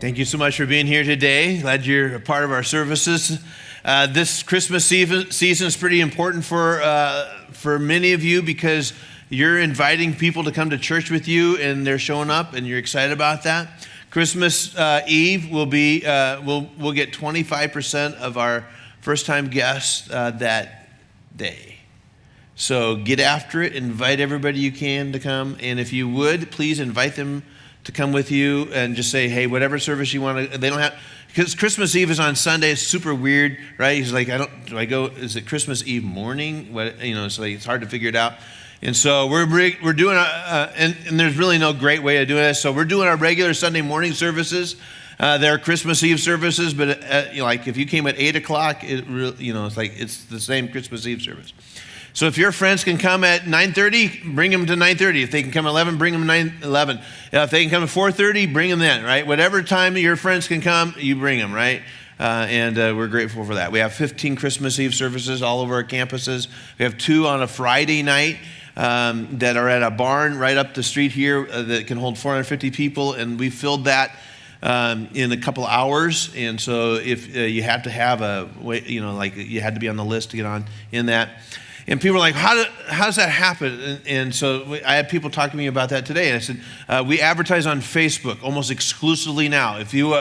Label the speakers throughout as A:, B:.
A: Thank you so much for being here today. Glad you're a part of our services. This Christmas season is pretty important for many of you because you're inviting people to come to church with you, and they're showing up, and you're excited about that. Christmas Eve will be we'll get 25% of our first-time guests that day. So get after it. Invite everybody you can to come, and if you would, please invite them to come with you and just say, hey, whatever service you want to. They don't have, because Christmas Eve is on Sunday. It's super weird, right? He's like, is it Christmas Eve morning? It's like, it's hard to figure it out. And so we're doing, and there's really no great way of doing this. So we're doing our regular Sunday morning services. They're Christmas Eve services, but like if you came at 8 o'clock, it's the same Christmas Eve service. So if your friends can come at 9:30, bring them to 9:30. If they can come at 11, bring them to 11. If they can come at 4:30, bring them then, right? Whatever time your friends can come, you bring them, right? And we're grateful for that. We have 15 Christmas Eve services all over our campuses. We have 2 on a Friday night that are at a barn right up the street here that can hold 450 people, and we filled that in a couple hours. And so if you have to have you had to be on the list to get on in that. And people are like, how does that happen? And so I had people talk to me about that today. And I said, we advertise on Facebook almost exclusively now. If you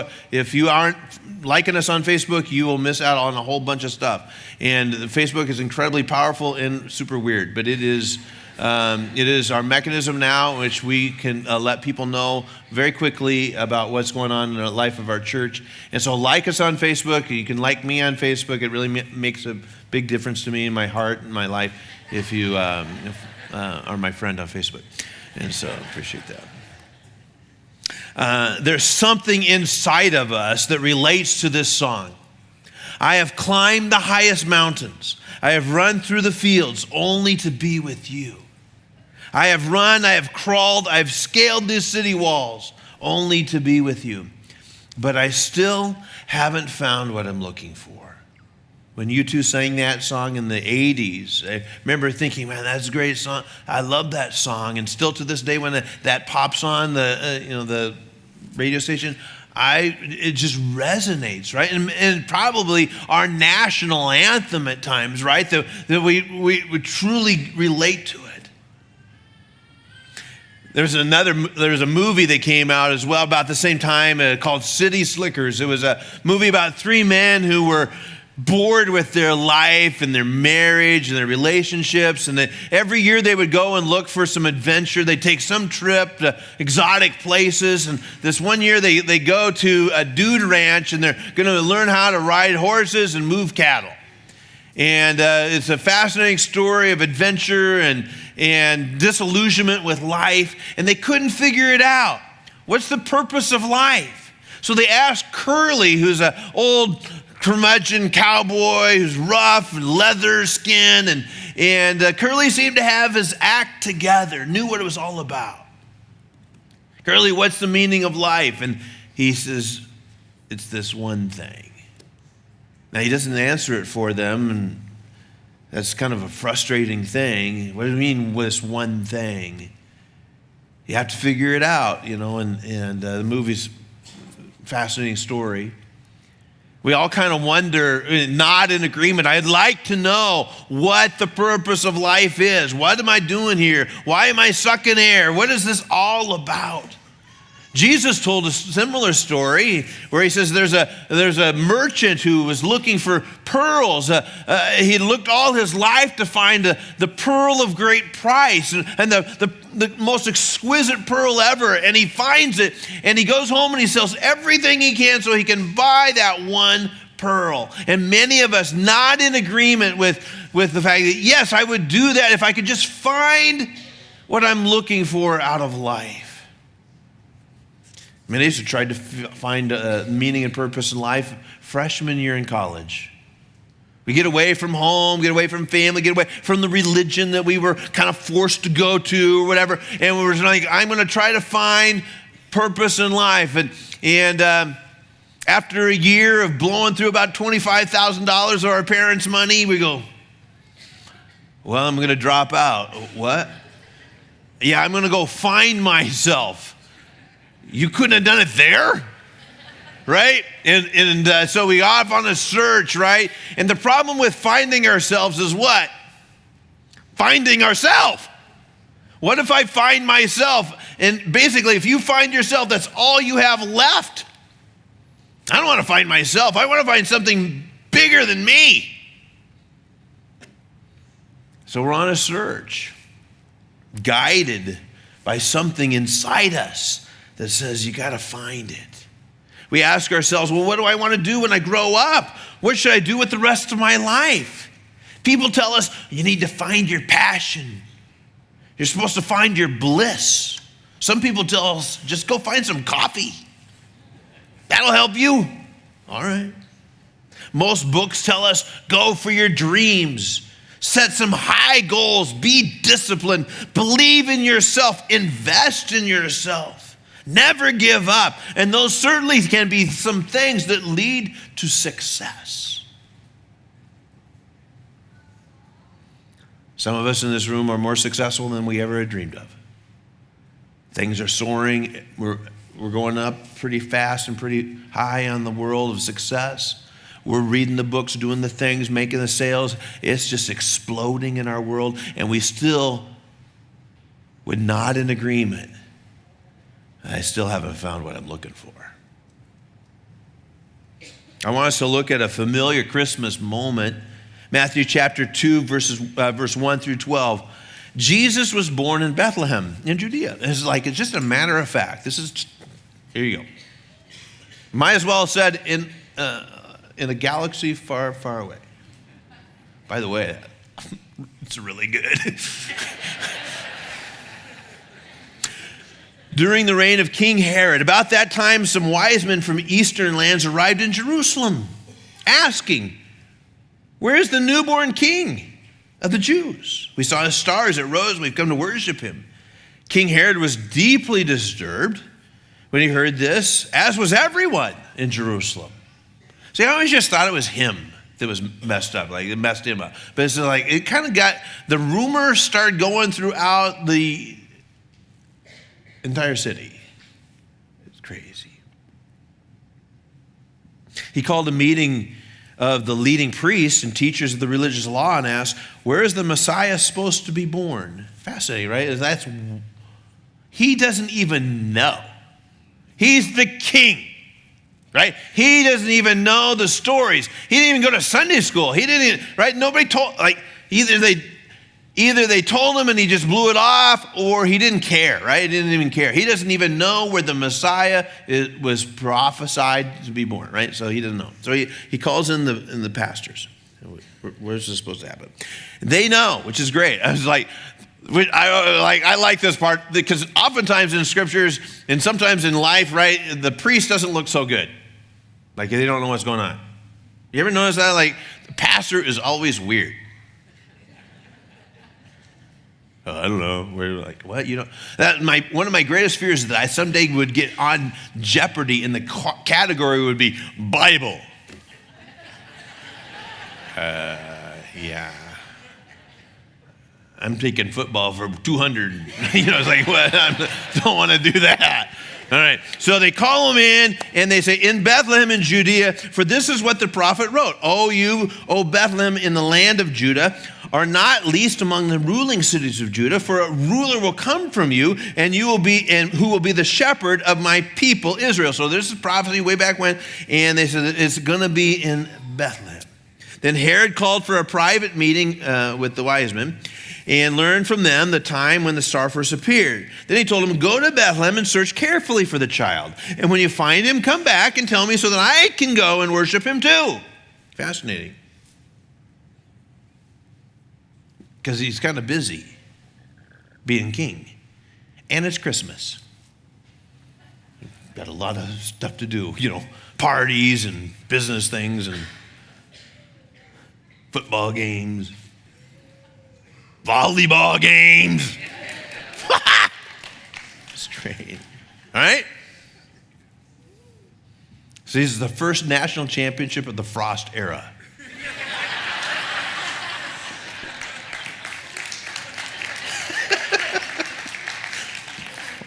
A: aren't liking us on Facebook, you will miss out on a whole bunch of stuff. And Facebook is incredibly powerful and super weird. But it is our mechanism now in which we can let people know very quickly about what's going on in the life of our church. And so like us on Facebook. You can like me on Facebook. It really makes a big difference to me in my heart and my life if you are my friend on Facebook. And so I appreciate that. There's something inside of us that relates to this song. I have climbed the highest mountains. I have run through the fields only to be with you. I have run, I have crawled, I have scaled these city walls only to be with you. But I still haven't found what I'm looking for. When you two sang that song in the 80s, I remember thinking, man, that's a great song. I love that song. And still to this day, when that pops on the radio station, it just resonates, right? And probably our national anthem at times, right? That we truly relate to it. There's a movie that came out as well about the same time called City Slickers. It was a movie about 3 men who were bored with their life and their marriage and their relationships. And every year they would go and look for some adventure. They'd take some trip to exotic places. And this one year they go to a dude ranch and they're going to learn how to ride horses and move cattle. And it's a fascinating story of adventure and disillusionment with life. And they couldn't figure it out. What's the purpose of life? So they asked Curly, who's an old curmudgeon cowboy who's rough and leather skin, and Curly seemed to have his act together, knew what it was all about. Curly, what's the meaning of life? And he says, it's this one thing. Now he doesn't answer it for them, and that's kind of a frustrating thing. What do you mean this one thing? You have to figure it out, and the movie's a fascinating story. We all kind of wonder, not in agreement. I'd like to know what the purpose of life is. What am I doing here? Why am I sucking air? What is this all about? Jesus told a similar story where he says there's a merchant who was looking for pearls. He looked all his life to find the pearl of great price and the most exquisite pearl ever. And he finds it and he goes home and he sells everything he can so he can buy that one pearl. And many of us not in agreement with the fact that, yes, I would do that if I could just find what I'm looking for out of life. Many of us have tried to find meaning and purpose in life freshman year in college. We get away from home, get away from family, get away from the religion that we were kind of forced to go to or whatever. And we were like, I'm going to try to find purpose in life. And after a year of blowing through about $25,000 of our parents' money, we go, well, I'm going to drop out. What? Yeah, I'm going to go find myself. You couldn't have done it there? right? And so we off on a search, right? And the problem with finding ourselves is what? Finding ourselves. What if I find myself? And basically, if you find yourself, that's all you have left. I don't want to find myself. I want to find something bigger than me. So we're on a search, guided by something inside us that says you got to find it. We ask ourselves, well, what do I want to do when I grow up? What should I do with the rest of my life? People tell us you need to find your passion. You're supposed to find your bliss. Some people tell us, just go find some coffee. That'll help you. All right. Most books tell us, go for your dreams. Set some high goals. Be disciplined. Believe in yourself. Invest in yourself. Never give up. And those certainly can be some things that lead to success. Some of us in this room are more successful than we ever had dreamed of. Things are soaring. We're going up pretty fast and pretty high on the world of success. We're reading the books, doing the things, making the sales. It's just exploding in our world, and we still would nod in agreement. I still haven't found what I'm looking for. I want us to look at a familiar Christmas moment. Matthew chapter 2, verse 1 through 12. Jesus was born in Bethlehem in Judea. It's just a matter of fact. Here you go. Might as well have said in a galaxy far, far away. By the way, it's really good. During the reign of King Herod, about that time, some wise men from eastern lands arrived in Jerusalem, asking, where is the newborn king of the Jews? We saw his stars that rose, and we've come to worship him. King Herod was deeply disturbed when he heard this, as was everyone in Jerusalem. See, I always just thought it was him that was messed up, like it messed him up. But it's like, it kind of the rumor started going throughout the entire city. It's crazy. He called a meeting of the leading priests and teachers of the religious law and asked, where is the Messiah supposed to be born? Fascinating, right? He doesn't even know. He's the king, right? He doesn't even know the stories. He didn't even go to Sunday school. He didn't even, right? Nobody told, either they told him and he just blew it off, or he didn't care, right? He didn't even care. He doesn't even know where the Messiah was prophesied to be born, right? So he doesn't know. So he calls in the pastors. Where's this supposed to happen? They know, which is great. I was like, I like this part because oftentimes in scriptures and sometimes in life, right, the priest doesn't look so good. Like they don't know what's going on. You ever notice that? Like the pastor is always weird. I don't know. We're like, what? One of my greatest fears is that I someday would get on Jeopardy and the category would be Bible. Yeah. I'm taking football for 200. It's like, what? I don't want to do that. All right. So they call him in and they say, in Bethlehem in Judea, for this is what the prophet wrote. O you, O Bethlehem in the land of Judah, are not least among the ruling cities of Judah, for a ruler will come from you, and who will be the shepherd of my people Israel. So there's a prophecy way back when, and they said it's going to be in Bethlehem. Then Herod called for a private meeting with the wise men and learned from them the time when the star first appeared. Then he told them, go to Bethlehem and search carefully for the child. And when you find him, come back and tell me so that I can go and worship him too. Fascinating. Because he's kind of busy being king. And it's Christmas. Got a lot of stuff to do, parties and business things and football games, volleyball games. Straight. All right? So this is the first national championship of the Frost era.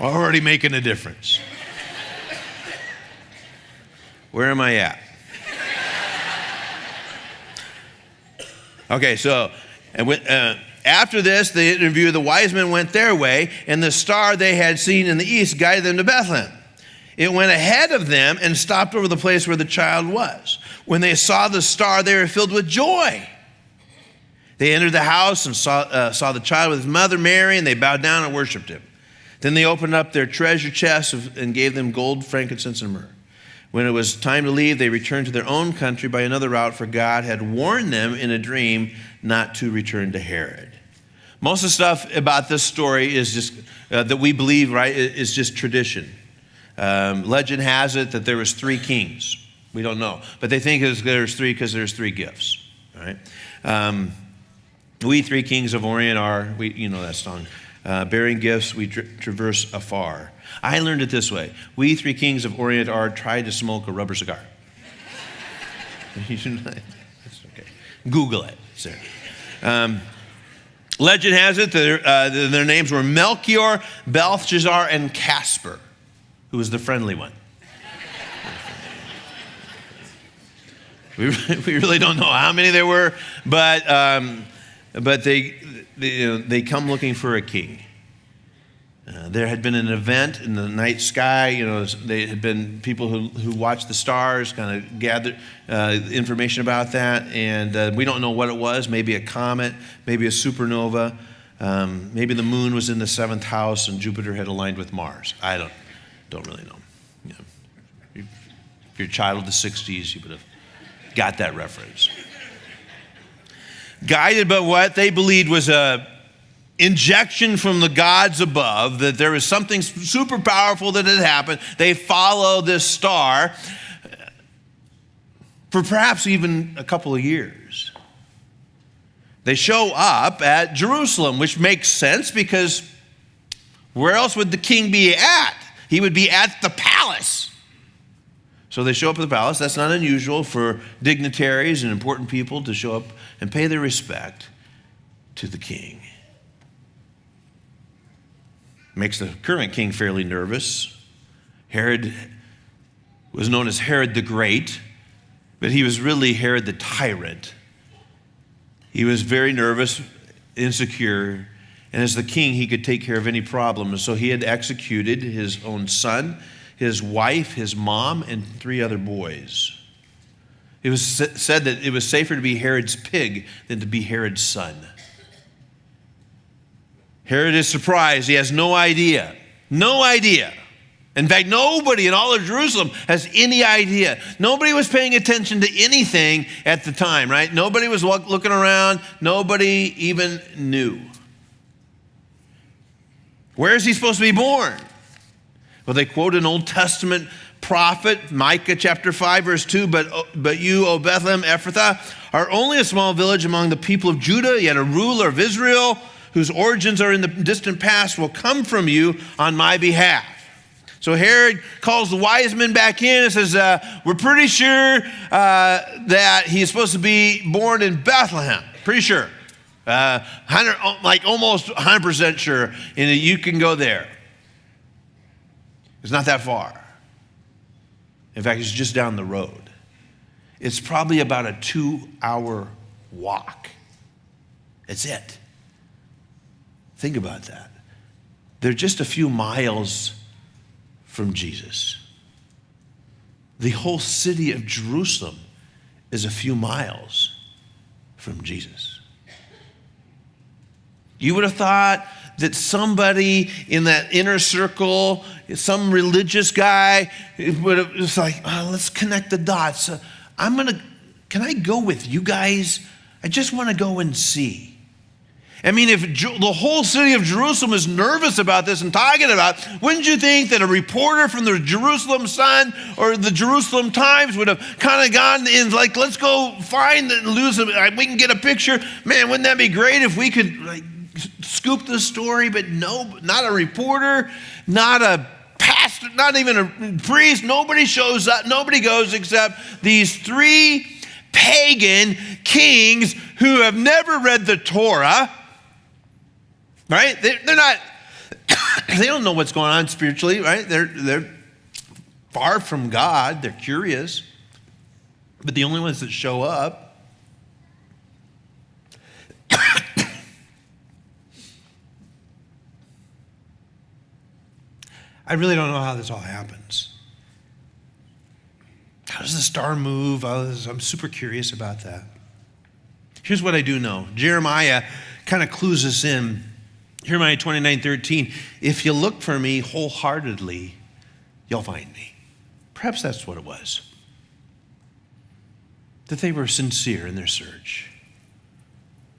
A: Already making a difference. Where am I at? Okay, so after this, the interview, the wise men went their way, and the star they had seen in the east guided them to Bethlehem. It went ahead of them and stopped over the place where the child was. When they saw the star, they were filled with joy. They entered the house and saw the child with his mother Mary, and they bowed down and worshiped him. Then they opened up their treasure chests and gave them gold, frankincense, and myrrh. When it was time to leave, they returned to their own country by another route, for God had warned them in a dream not to return to Herod. Most of the stuff about this story is just that we believe, right, is just tradition. Legend has it that there was 3 kings. We don't know, but they think there's 3 because there's 3 gifts. All right. We 3 kings of Orient are, you know that song. Bearing gifts, we traverse afar. I learned it this way. We 3 kings of Orient are tried to smoke a rubber cigar. That's okay. Google it. Legend has it that their names were Melchior, Belshazzar, and Casper, who was the friendly one. We really don't know how many there were, but they come looking for a king. There had been an event in the night sky. They had been people who watched the stars, kind of gathered information about that, and we don't know what it was. Maybe a comet, maybe a supernova, maybe the moon was in the 7th house and Jupiter had aligned with Mars. I don't really know. If you're a child of the 60s, you would have got that reference. Guided by what they believed was a injection from the gods above, that there was something super powerful that had happened. They follow this star for perhaps even a couple of years. They show up at Jerusalem, which makes sense because where else would the king be at? He would be at the palace. So they show up at the palace. That's not unusual for dignitaries and important people to show up and pay their respect to the king. Makes the current king fairly nervous. Herod was known as Herod the Great, but he was really Herod the Tyrant. He was very nervous, insecure, and as the king, he could take care of any problem. And so he had executed his own son, his wife, his mom, and 3 other boys. It was said that it was safer to be Herod's pig than to be Herod's son. Herod is surprised. He has no idea. No idea. In fact, nobody in all of Jerusalem has any idea. Nobody was paying attention to anything at the time, right? Nobody was looking around. Nobody even knew. Where is he supposed to be born? Well, they quote an Old Testament prophet, Micah chapter 5, verse 2, but you, O Bethlehem Ephrathah, are only a small village among the people of Judah, yet a ruler of Israel, whose origins are in the distant past, will come from you on my behalf. So Herod calls the wise men back in and says, we're pretty sure that he's supposed to be born in Bethlehem. Pretty sure. Almost 100% sure. And you can go there. It's not that far. In fact, it's just down the road. It's probably about a 2-hour walk. That's it. Think about that. They're just a few miles from Jesus. The whole city of Jerusalem is a few miles from Jesus. You would have thought that somebody in that inner circle, some religious guy, would have just like, let's connect the dots. Can I go with you guys? I just want to go and see. I mean, if the whole city of Jerusalem is nervous about this and talking about, wouldn't you think that a reporter from the Jerusalem Sun or the Jerusalem Times would have kind of gone in like, let's go find and lose them. We can get a picture. Man, wouldn't that be great if we could scoop the story? But no, not a reporter, not a pastor, not even a priest. Nobody shows up. Nobody goes except these 3 pagan kings who have never read the Torah. Right? They're not, they don't know what's going on spiritually, right? They're far from God. They're curious. But the only ones that show up, I really don't know how this all happens. How does the star move? I'm super curious about that. Here's what I do know. Jeremiah kind of clues us in. Jeremiah 29:13. If you look for me wholeheartedly, you'll find me. Perhaps that's what it was. That they were sincere in their search.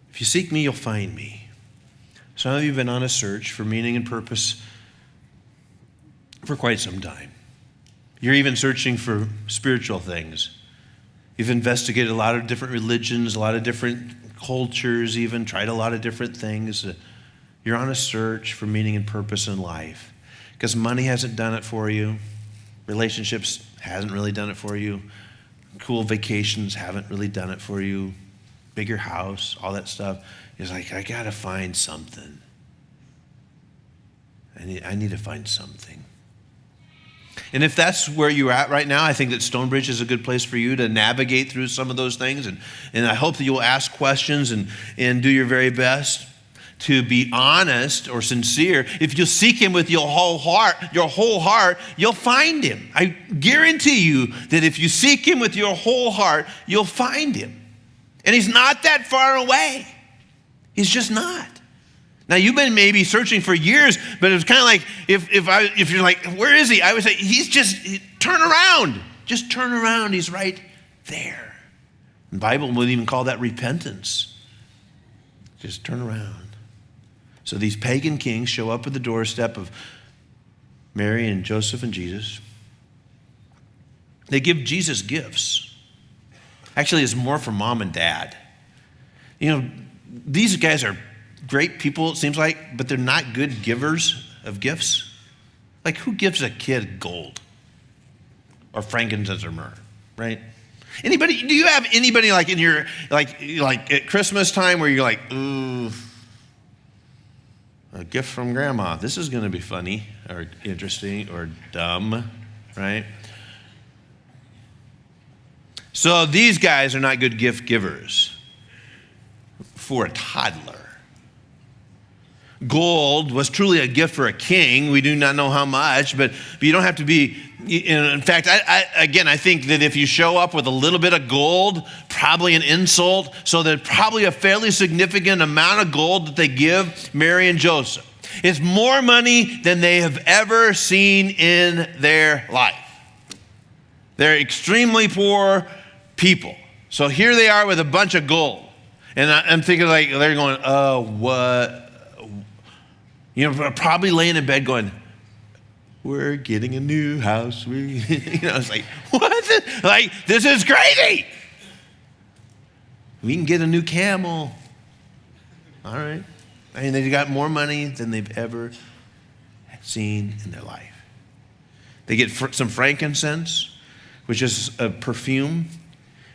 A: If you seek me, you'll find me. Some of you have been on a search for meaning and purpose for quite some time. You're even searching for spiritual things. You've investigated a lot of different religions, a lot of different cultures, even tried a lot of different things. You're on a search for meaning and purpose in life because money hasn't done it for you. Relationships hasn't really done it for you. Cool vacations haven't really done it for you. Bigger house, all that stuff. It's like, I got to find something. I need to find something. And if that's where you're at right now, I think that StoneBridge is a good place for you to navigate through some of those things. And I hope that you'll ask questions and do your very best to be honest or sincere. If you seek him with your whole heart, you'll find him. I guarantee you that if you seek him with your whole heart, you'll find him. And he's not that far away. He's just not. Now, you've been maybe searching for years, but it's kind of like, if you're like, where is he? I would say, turn around. Just turn around. He's right there. The Bible would even call that repentance. Just turn around. So these pagan kings show up at the doorstep of Mary and Joseph and Jesus. They give Jesus gifts. Actually, it's more for mom and dad. These guys are great people, it seems like, but they're not good givers of gifts. Like, who gives a kid gold or frankincense or myrrh, right? Anybody? Do you have anybody like in your like at Christmas time where you're like, ooh, a gift from grandma? This is going to be funny or interesting or dumb, right? So these guys are not good gift givers for a toddler. Gold was truly a gift for a king. We do not know how much, but you don't have to be. In fact, I think that if you show up with a little bit of gold, probably an insult, so there's probably a fairly significant amount of gold that they give Mary and Joseph. It's more money than they have ever seen in their life. They're extremely poor people. So here they are with a bunch of gold. And I'm thinking like, they're going, oh, what? Probably laying in bed going, we're getting a new house. It's like, what? Like, this is crazy. We can get a new camel. All right. I mean, they've got more money than they've ever seen in their life. They get some frankincense, which is a perfume.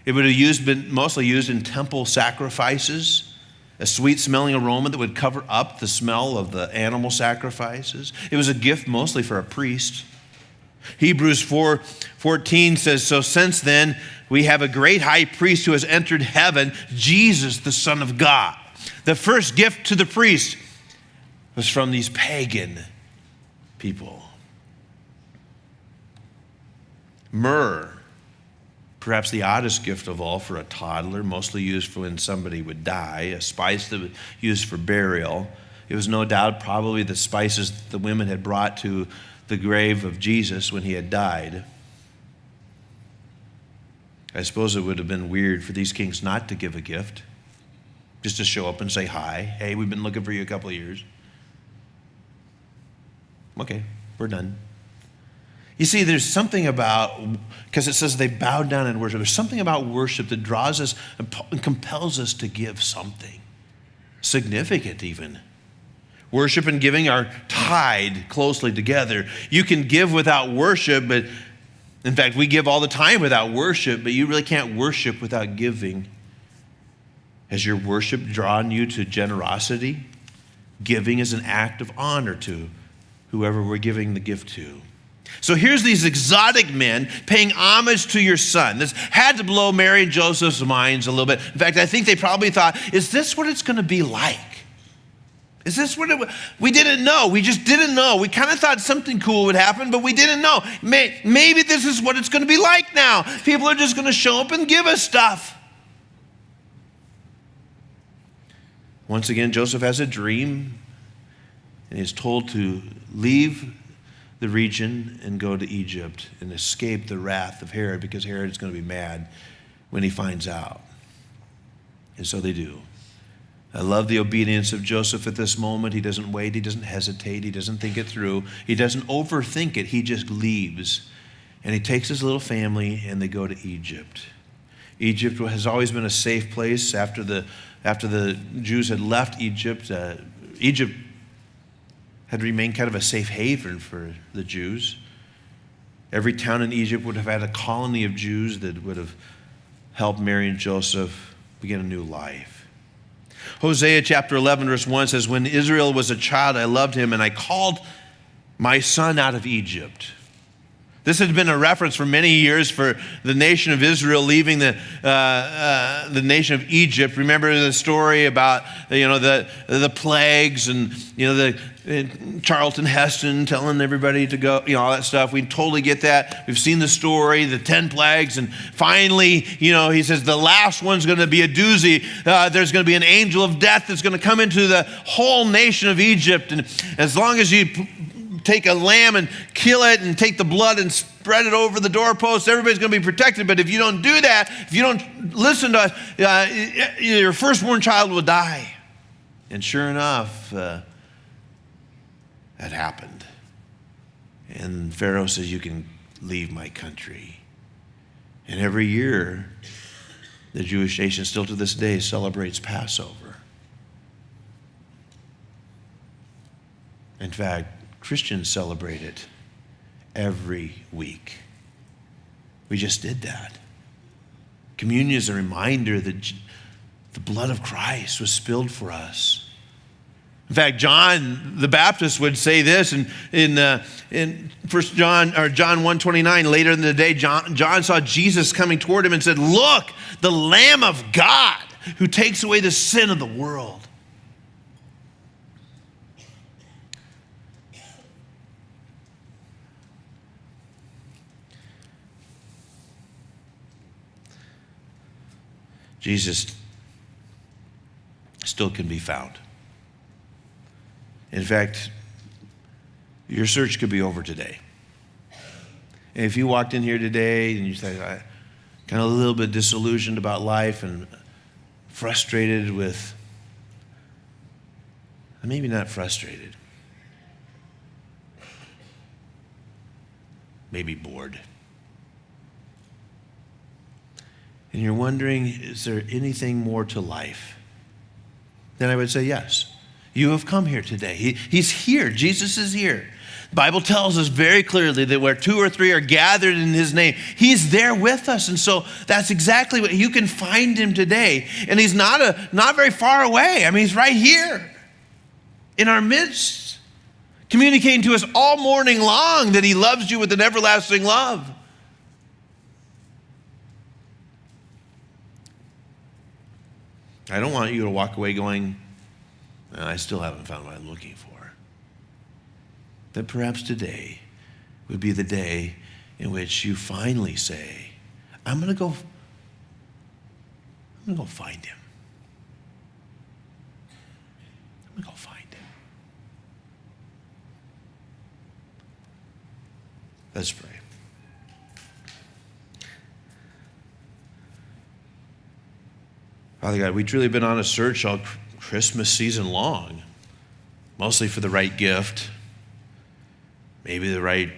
A: It would have been mostly used in temple sacrifices, a sweet-smelling aroma that would cover up the smell of the animal sacrifices. It was a gift mostly for a priest. Hebrews 4:14 says, so since then, we have a great high priest who has entered heaven, Jesus, the Son of God. The first gift to the priest was from these pagan people. Myrrh, perhaps the oddest gift of all for a toddler, mostly used for when somebody would die, a spice that was used for burial. It was no doubt probably the spices the women had brought to the grave of Jesus when he had died. I suppose it would have been weird for these kings not to give a gift, just to show up and say hi. Hey, we've been looking for you a couple of years. Okay, we're done. You see, there's something about, because it says they bowed down in worship, there's something about worship that draws us and compels us to give something significant even. Worship and giving are tied closely together. You can give without worship, but in fact, we give all the time without worship, but you really can't worship without giving. Has your worship drawn you to generosity? Giving is an act of honor to whoever we're giving the gift to. So here's these exotic men paying homage to your son. This had to blow Mary and Joseph's minds a little bit. In fact, I think they probably thought, is this what it's going to be like? Is this what we didn't know. We just didn't know. We kind of thought something cool would happen, but we didn't know. Maybe this is what it's going to be like now. People are just going to show up and give us stuff. Once again, Joseph has a dream and is told to leave the region and go to Egypt and escape the wrath of Herod, because Herod is going to be mad when he finds out. And so they do. I love the obedience of Joseph at this moment. He doesn't wait. He doesn't hesitate. He doesn't think it through. He doesn't overthink it. He just leaves. And he takes his little family and they go to Egypt. Egypt has always been a safe place. After the Jews had left Egypt, Egypt had remained kind of a safe haven for the Jews. Every town in Egypt would have had a colony of Jews that would have helped Mary and Joseph begin a new life. Hosea chapter 11 verse 1 says, when Israel was a child, I loved him, and I called my son out of Egypt. This had been a reference for many years for the nation of Israel leaving the nation of Egypt. Remember the story about the plagues and Charlton Heston telling everybody to go, all that stuff. We totally get that. We've seen the story, the 10 plagues, and finally, he says the last one's going to be a doozy. There's going to be an angel of death that's going to come into the whole nation of Egypt, and as long as you take a lamb and kill it and take the blood and spread it over the doorpost, everybody's going to be protected. But if you don't do that, if you don't listen to us, your firstborn child will die. And sure enough, that happened. And Pharaoh says, you can leave my country. And every year, the Jewish nation still to this day celebrates Passover. In fact, Christians celebrate it every week. We just did that. Communion is a reminder that the blood of Christ was spilled for us. In fact, John the Baptist would say this in 1 John 1:29. Later in the day, John saw Jesus coming toward him and said, "Look, the Lamb of God who takes away the sin of the world." Jesus still can be found. In fact, your search could be over today. And if you walked in here today and you said, I'm kind of a little bit disillusioned about life and frustrated with, maybe not frustrated, maybe bored. And you're wondering, is there anything more to life? Then I would say yes. You have come here today. He's here. Jesus is here. The Bible tells us very clearly that where 2 or 3 are gathered in his name, he's there with us. And so that's exactly what you can find him today. And he's not very far away. He's right here in our midst, communicating to us all morning long that he loves you with an everlasting love. I don't want you to walk away going, I still haven't found what I'm looking for. That perhaps today would be the day in which you finally say, I'm going to go find him. I'm going to go find him. Let's pray. Father God, we've truly been on a search all Christmas season long, mostly for the right gift, maybe the right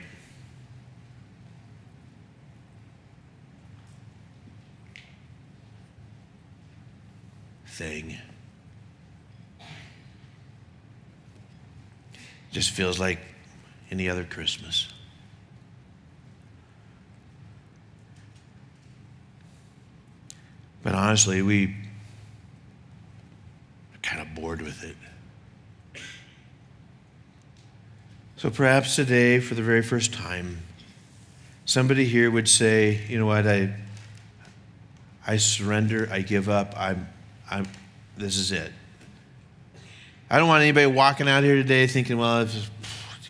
A: thing. Just feels like any other Christmas. But honestly, we kind of bored with it. So perhaps today, for the very first time, somebody here would say, you know what, I surrender, I give up, this is it. I don't want anybody walking out here today thinking, well, I just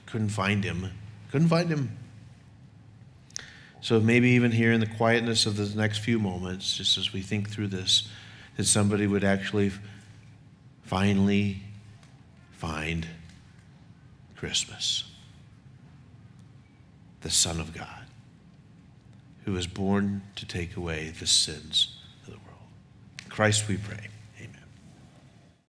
A: couldn't find him. Couldn't find him. So maybe even here in the quietness of the next few moments, just as we think through this, that somebody would actually finally find Christmas, the Son of God, who was born to take away the sins of the world. In Christ we pray.